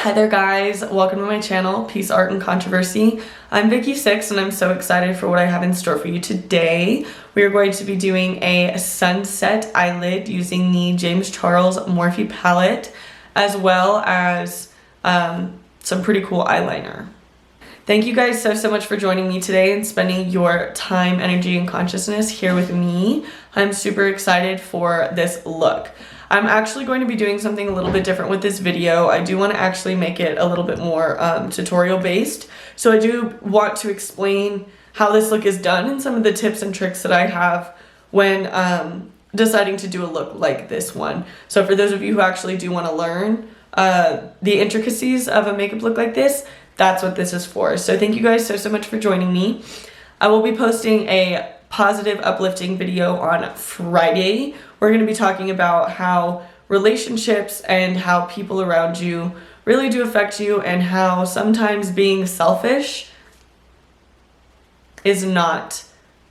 Hi there guys, welcome to my channel, Peace, Art, and Controversy. I'm Vykkë Sixx and I'm so excited for what I have in store for you today. We are going to be doing a sunset eyelid using the James Charles Morphe palette, as well as some pretty cool eyeliner. Thank you guys so much for joining me today and spending your time, energy, and consciousness here with me. I'm super excited for this look. I'm actually going to be doing something a little bit different with this video. I do want to actually make it a little bit more tutorial based. So I do want to explain how this look is done and some of the tips and tricks that I have when deciding to do a look like this one. So for those of you who actually do want to learn the intricacies of a makeup look like this, that's what this is for. So thank you guys so much for joining me. I will be posting a positive, uplifting video on Friday. We're going to be talking about how relationships and how people around you really do affect you, and how sometimes being selfish is not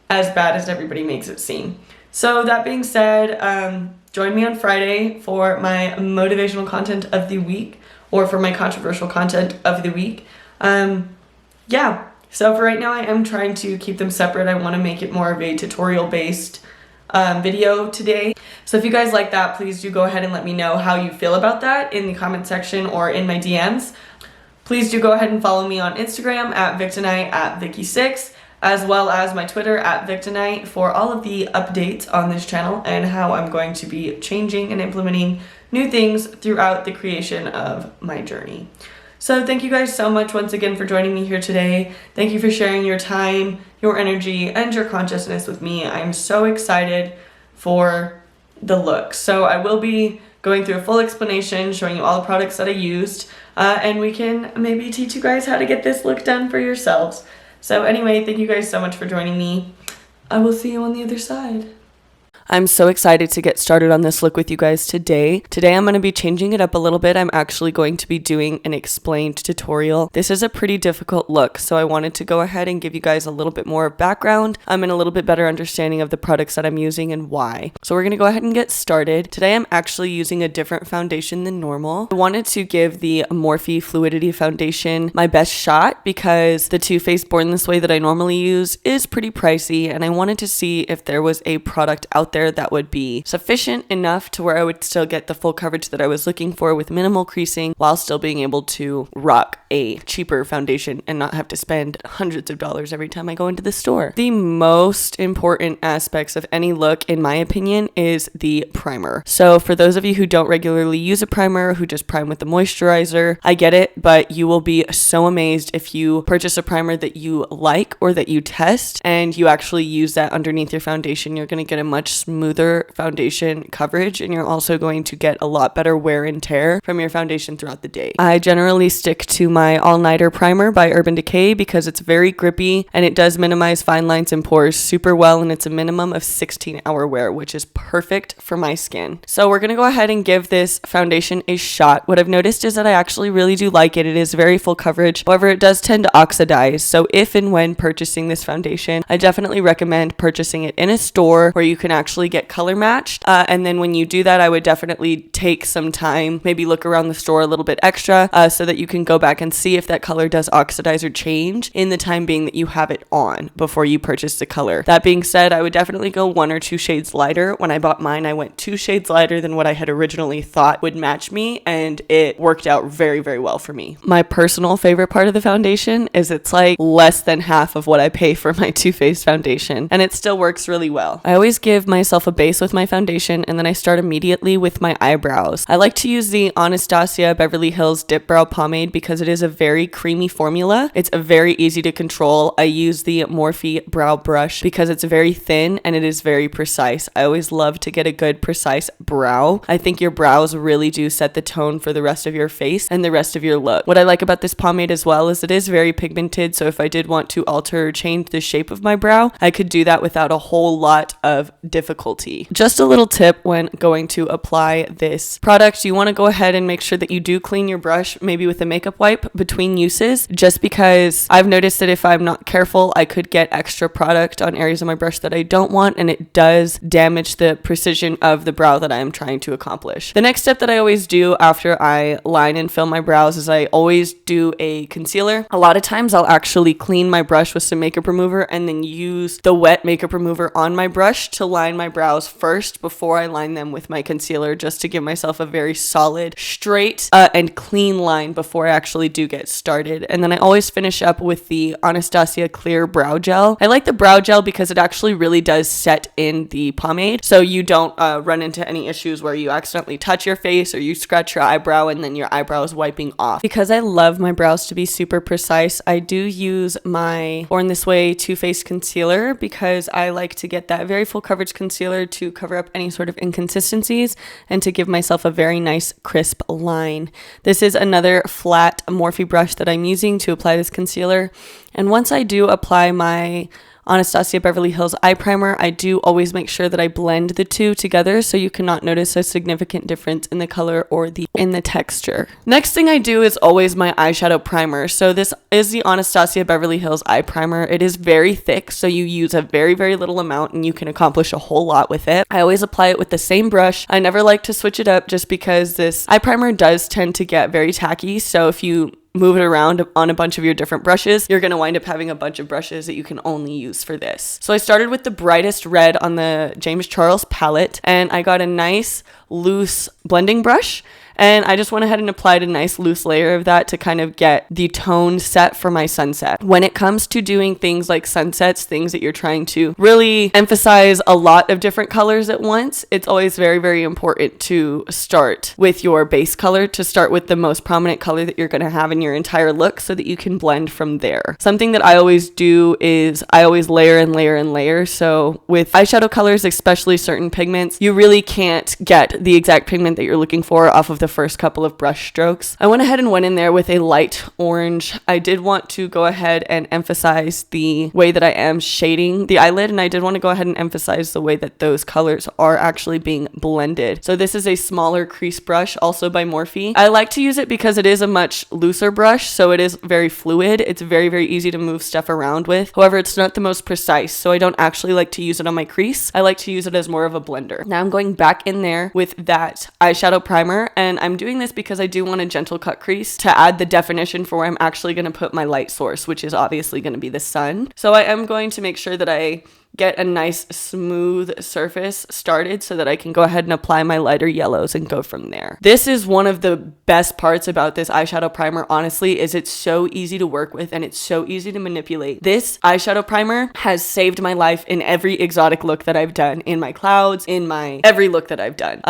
as bad as everybody makes it seem. So that being said, join me on Friday for my motivational content of the week, or for my controversial content of the week. Yeah, so for right now I am trying to keep them separate. I want to make it more of a tutorial based video today. So if you guys like that, please do go ahead and let me know how you feel about that in the comment section or in my DMs. Please do go ahead and follow me on Instagram at Victonite at Vykkë Sixx, as well as my Twitter at Victonite for all of the updates on this channel and how I'm going to be changing and implementing new things throughout the creation of my journey. So thank you guys so much once again for joining me here today. Thank you for sharing your time, your energy, and your consciousness with me. I'm so excited for the look. So I will be going through a full explanation, showing you all the products that I used, and we can maybe teach you guys how to get this look done for yourselves. So anyway, thank you guys so much for joining me. I will see you on the other side. I'm so excited to get started on this look with you guys today. Today I'm going to be changing it up a little bit. I'm actually going to be doing an explained tutorial. This is a pretty difficult look, so I wanted to go ahead and give you guys a little bit more background and a little bit better understanding of the products that I'm using and why. So we're going to go ahead and get started. Today I'm actually using a different foundation than normal. I wanted to give the Morphe Fluidity foundation my best shot because the Too Faced Born This Way that I normally use is pretty pricey, and I wanted to see if there was a product out there that would be sufficient enough to where I would still get the full coverage that I was looking for with minimal creasing, while still being able to rock a cheaper foundation and not have to spend hundreds of dollars every time I go into the store. The most important aspects of any look, in my opinion, is the primer. So for those of you who don't regularly use a primer, who just prime with the moisturizer, I get it, but you will be so amazed if you purchase a primer that you like or that you test and you actually use that underneath your foundation. You're going to get a much smoother foundation coverage, and you're also going to get a lot better wear and tear from your foundation throughout the day. I generally stick to my all-nighter primer by Urban Decay because it's very grippy and it does minimize fine lines and pores super well, and it's a minimum of 16-hour wear, which is perfect for my skin. So we're going to go ahead and give this foundation a shot. What I've noticed is that I actually really do like it. It is very full coverage. However, it does tend to oxidize. So if and when purchasing this foundation, I definitely recommend purchasing it in a store where you can actually get color matched, and then when you do that, I would definitely take some time, maybe look around the store a little bit extra, so that you can go back and see if that color does oxidize or change in the time being that you have it on before you purchase the color. That being said, I would definitely go 1 or 2 shades lighter. When I bought mine, I went 2 shades lighter than what I had originally thought would match me, and it worked out very well for me. My personal favorite part of the foundation is it's like less than half of what I pay for my Too Faced foundation, and it still works really well. I always give myself a base with my foundation, and then I start immediately with my eyebrows. I like to use the Anastasia Beverly Hills Dip Brow Pomade because it is a very creamy formula. It's very easy to control. I use the Morphe brow brush because it's very thin and it is very precise. I always love to get a good precise brow. I think your brows really do set the tone for the rest of your face and the rest of your look. What I like about this pomade as well is it is very pigmented, so if I did want to alter or change the shape of my brow, I could do that without a whole lot of difficulty difficulty. Just a little tip when going to apply this product, you want to go ahead and make sure that you do clean your brush, maybe with a makeup wipe between uses, just because I've noticed that if I'm not careful, I could get extra product on areas of my brush that I don't want, and it does damage the precision of the brow that I am trying to accomplish. The next step that I always do after I line and fill my brows is I always do a concealer. A lot of times I'll actually clean my brush with some makeup remover and then use the wet makeup remover on my brush to line my brows first before I line them with my concealer, just to give myself a very solid, straight, and clean line before I actually do get started. And then I always finish up with the Anastasia Clear Brow Gel. I like the brow gel because it actually really does set in the pomade, so you don't run into any issues where you accidentally touch your face or you scratch your eyebrow and then your eyebrow is wiping off. Because I love my brows to be super precise, I do use my Born This Way Too Faced concealer because I like to get that very full coverage concealer to cover up any sort of inconsistencies and to give myself a very nice crisp line. This is another flat Morphe brush that I'm using to apply this concealer, and once I do apply my Anastasia Beverly Hills eye primer, I do always make sure that I blend the two together so you cannot notice a significant difference in the color or in the texture. Next thing I do is always my eyeshadow primer. So this is the Anastasia Beverly Hills eye primer. It is very thick, so you use a very, very little amount and you can accomplish a whole lot with it. I always apply it with the same brush. I never like to switch it up just because this eye primer does tend to get very tacky. So if you move it around on a bunch of your different brushes, you're going to wind up having a bunch of brushes that you can only use for this. So I started with the brightest red on the James Charles palette, and I got a nice loose blending brush, and I just went ahead and applied a nice loose layer of that to kind of get the tone set for my sunset. When it comes to doing things like sunsets, things that you're trying to really emphasize a lot of different colors at once, it's always very, very important to start with your base color, to start with the most prominent color that you're going to have in your entire look so that you can blend from there. Something that I always do is I always layer and layer and layer. So with eyeshadow colors, especially certain pigments, you really can't get the exact pigment that you're looking for off of the first couple of brush strokes. I went ahead and went in there with a light orange. I did want to go ahead and emphasize the way that I am shading the eyelid, and I did want to go ahead and emphasize the way that those colors are actually being blended. So this is a smaller crease brush, also by Morphe. I like to use it because it is a much looser brush, so it is very fluid. It's very, very easy to move stuff around with. However, it's not the most precise, so I don't actually like to use it on my crease. I like to use it as more of a blender. Now I'm going back in there with that eyeshadow primer, and I'm doing this because I do want a gentle cut crease to add the definition for where I'm actually going to put my light source, which is obviously going to be the sun. So I am going to make sure that I get a nice smooth surface started so that I can go ahead and apply my lighter yellows and go from there. This is one of the best parts about this eyeshadow primer, honestly, is it's so easy to work with and it's so easy to manipulate. This eyeshadow primer has saved my life in every exotic look that I've done, in my clouds, in my every look that I've done,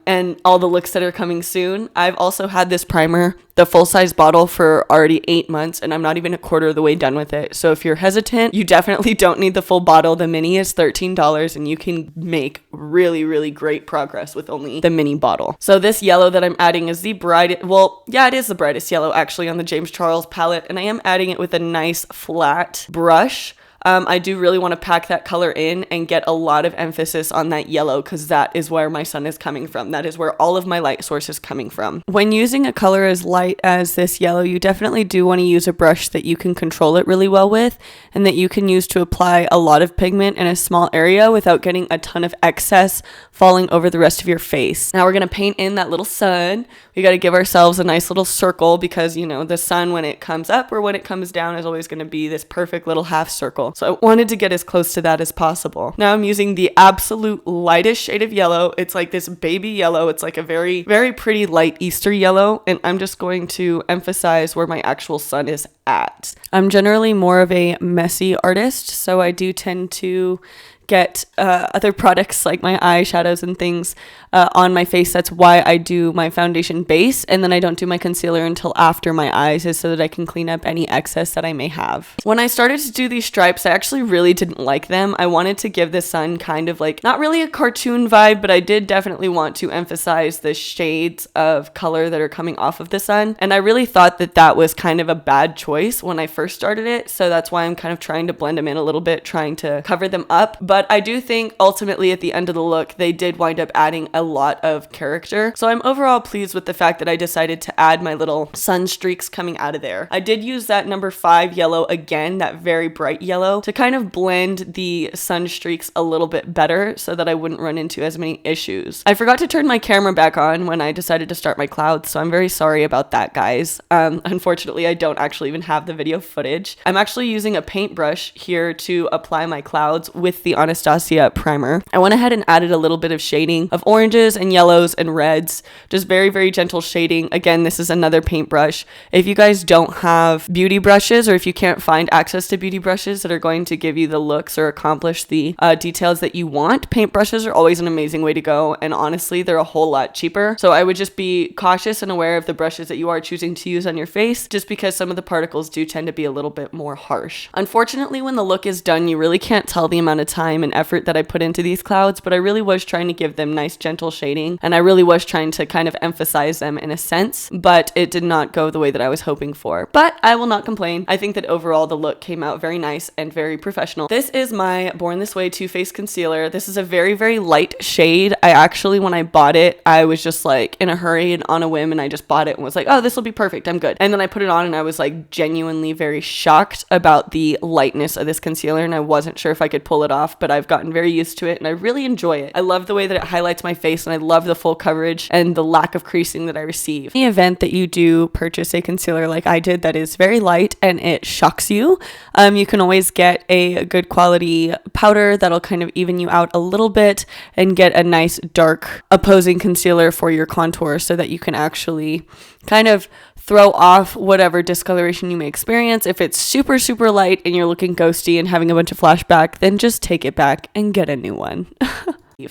and all the looks that are coming soon. I've also had this primer, the full-size bottle, for already 8 months, and I'm not even a quarter of the way done with it. So if you're hesitant, you definitely don't need the full bottle. The mini is $13 and you can make really, really great progress with only the mini bottle. So this yellow that I'm adding is the brightest, well, yeah, it is the brightest yellow actually on the James Charles palette, and I am adding it with a nice flat brush. I do really want to pack that color in and get a lot of emphasis on that yellow because that is where my sun is coming from. That is where all of my light source is coming from. When using a color as light as this yellow, you definitely do want to use a brush that you can control it really well with and that you can use to apply a lot of pigment in a small area without getting a ton of excess falling over the rest of your face. Now we're going to paint in that little sun. We got to give ourselves a nice little circle because, you know, the sun when it comes up or when it comes down is always going to be this perfect little half circle. So I wanted to get as close to that as possible. Now I'm using the absolute lightest shade of yellow. It's like this baby yellow. It's like a very, very pretty light Easter yellow. And I'm just going to emphasize where my actual sun is at. I'm generally more of a messy artist, so I do tend to get other products like my eyeshadows and things on my face. That's why I do my foundation base, and then I don't do my concealer until after my eyes, is so that I can clean up any excess that I may have. When I started to do these stripes because I actually really didn't like them. I wanted to give the sun kind of like, not really a cartoon vibe, but I did definitely want to emphasize the shades of color that are coming off of the sun. And I really thought that that was kind of a bad choice when I first started it. So that's why I'm kind of trying to blend them in a little bit, trying to cover them up. But I do think ultimately at the end of the look, they did wind up adding a lot of character. So I'm overall pleased with the fact that I decided to add my little sun streaks coming out of there. I did use that number 5 yellow again, that very bright yellow, to kind of blend the sun streaks a little bit better so that I wouldn't run into as many issues. I forgot to turn my camera back on when I decided to start my clouds, so I'm very sorry about that, guys. Unfortunately, I don't actually even have the video footage. I'm actually using a paintbrush here to apply my clouds with the Anastasia primer. I went ahead and added a little bit of shading of oranges and yellows and reds, just very, very gentle shading. Again, this is another paintbrush. If you guys don't have beauty brushes, or if you can't find access to beauty brushes that are going to give you the looks or accomplish the details that you want, paintbrushes are always an amazing way to go, and honestly, they're a whole lot cheaper. So I would just be cautious and aware of the brushes that you are choosing to use on your face, just because some of the particles do tend to be a little bit more harsh. Unfortunately, when the look is done, you really can't tell the amount of time and effort that I put into these clouds, but I really was trying to give them nice gentle shading, and I really was trying to kind of emphasize them in a sense, but it did not go the way that I was hoping for. But I will not complain. I think that overall the look came out very nice and very professional. This is my Born This Way Too Faced concealer. This is a very, very light shade. I actually, when I bought it, I was just like in a hurry and on a whim, and I just bought it and was like, oh, this will be perfect, I'm good. And then I put it on and I was like genuinely very shocked about the lightness of this concealer, and I wasn't sure if I could pull it off, but I've gotten very used to it and I really enjoy it. I love the way that it highlights my face, and I love the full coverage and the lack of creasing that I receive. In the event that you do purchase a concealer like I did that is very light and it shocks you, you can always get a good quality powder that'll kind of even you out a little bit and get a nice dark opposing concealer for your contour, so that you can actually kind of throw off whatever discoloration you may experience. If it's super, super light and you're looking ghosty and having a bunch of flashback, then just take it back and get a new one.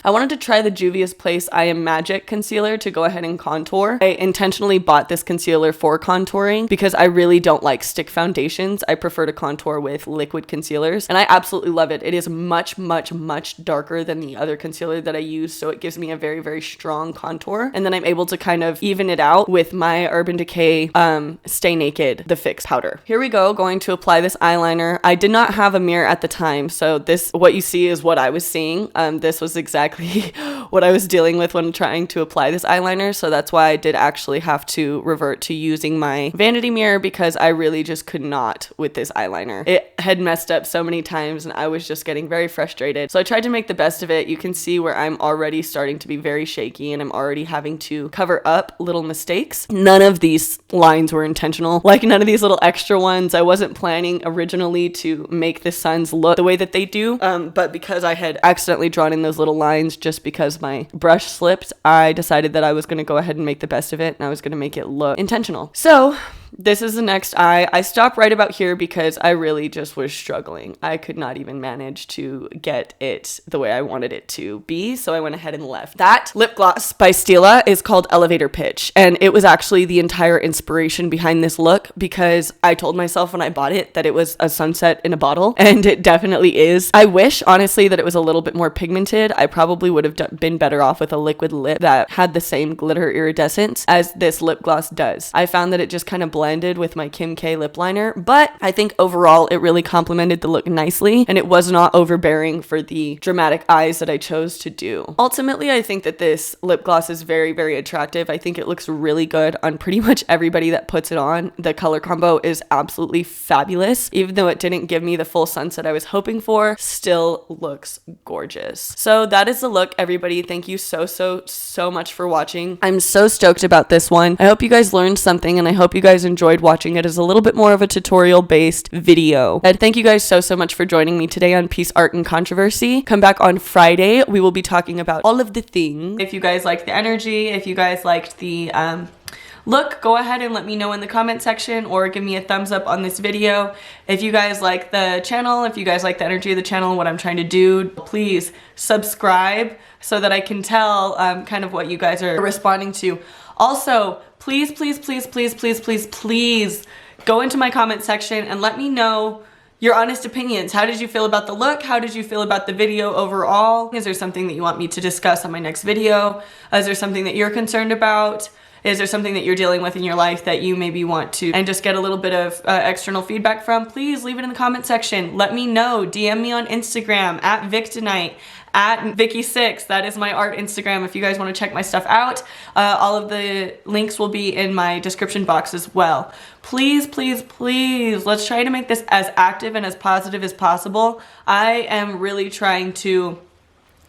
I wanted to try the Juvia's Place I Am Magic concealer to go ahead and contour. I intentionally bought this concealer for contouring because I really don't like stick foundations. I prefer to contour with liquid concealers, and I absolutely love it. It is much, much, much darker than the other concealer that I use, so it gives me a very, very strong contour, and then I'm able to kind of even it out with my Urban Decay Stay Naked, the Fix powder. Here we go, going to apply this eyeliner. I did not have a mirror at the time, so this, what you see is what I was seeing. This was exactly what I was dealing with when trying to apply this eyeliner, so that's why I did actually have to revert to using my vanity mirror, because I really just could not with this eyeliner. It had messed up so many times and I was just getting very frustrated. So I tried to make the best of it. You can see where I'm already starting to be very shaky and I'm already having to cover up little mistakes. None of these lines were intentional, like none of these little extra ones. I wasn't planning originally to make the suns look the way that they do, but because I had accidentally drawn in those little lines just because my brush slipped, I decided that I was going to go ahead and make the best of it, and I was going to make it look intentional. So this is the next eye. I stopped right about here because I really just was struggling. I could not even manage to get it the way I wanted it to be, so I went ahead and left. That lip gloss by Stila is called Elevator Pitch, and it was actually the entire inspiration behind this look, because I told myself when I bought it that it was a sunset in a bottle, and it definitely is. I wish, honestly, that it was a little bit more pigmented. I probably would have been better off with a liquid lip that had the same glitter iridescence as this lip gloss does. I found that it just kind of blended with my Kim K lip liner, but I think overall it really complemented the look nicely, and it was not overbearing for the dramatic eyes that I chose to do. Ultimately, I think that this lip gloss is very, very attractive. I think it looks really good on pretty much everybody that puts it on. The color combo is absolutely fabulous. Even though it didn't give me the full sunset I was hoping for, still looks gorgeous. So that is the look, everybody. Thank you so much for watching. I'm so stoked about this one. I hope you guys learned something, and I hope you guys enjoyed watching it as a little bit more of a tutorial based video. And thank you guys so much for joining me today on Peace, Art, and Controversy. Come back on Friday. We will be talking about all of the things. If you guys liked the energy, if you guys liked the look, go ahead and let me know in the comment section, or give me a thumbs up on this video. If you guys like the channel, if you guys like the energy of the channel and what I'm trying to do, please subscribe so that I can tell kind of what you guys are responding to. Also, please go into my comment section and let me know your honest opinions. How did you feel about the look? How did you feel about the video overall? Is there something that you want me to discuss on my next video? Is there something that you're concerned about? Is there something that you're dealing with in your life that you maybe want to and just get a little bit of external feedback from? Please leave it in the comment section. Let me know. DM me on Instagram at Victonite, at Vykkë Sixx. That is my art Instagram if you guys want to check my stuff out. All of the links will be in my description box as well. Please, please, please, let's try to make this as active and as positive as possible. I am really trying to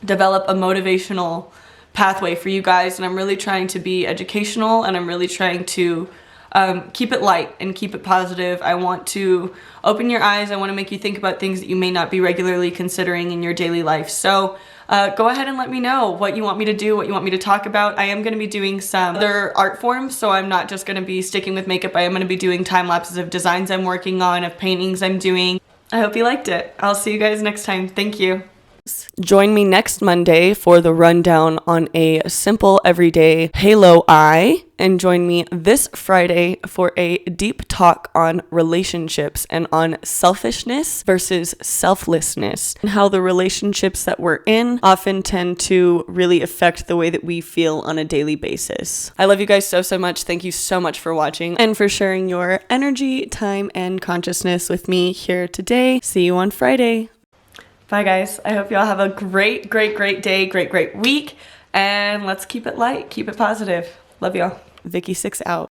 develop a motivational pathway for you guys, and I'm really trying to be educational, and I'm really trying to keep it light and keep it positive. I want to open your eyes. I want to make you think about things that you may not be regularly considering in your daily life. So go ahead and let me know what you want me to do, what you want me to talk about. I am going to be doing some other art forms, so I'm not just going to be sticking with makeup. I am going to be doing time lapses of designs I'm working on, of paintings I'm doing. I hope you liked it. I'll see you guys next time. Thank you. Join me next Monday for the rundown on a simple everyday halo eye, and join me this Friday for a deep talk on relationships and on selfishness versus selflessness, and how the relationships that we're in often tend to really affect the way that we feel on a daily basis. I love you guys so much. Thank you so much for watching and for sharing your energy, time, and consciousness with me here today. See you on Friday. Bye guys. I hope y'all have a great day, great week, and let's keep it light, keep it positive. Love y'all. Vykkë Sixx out.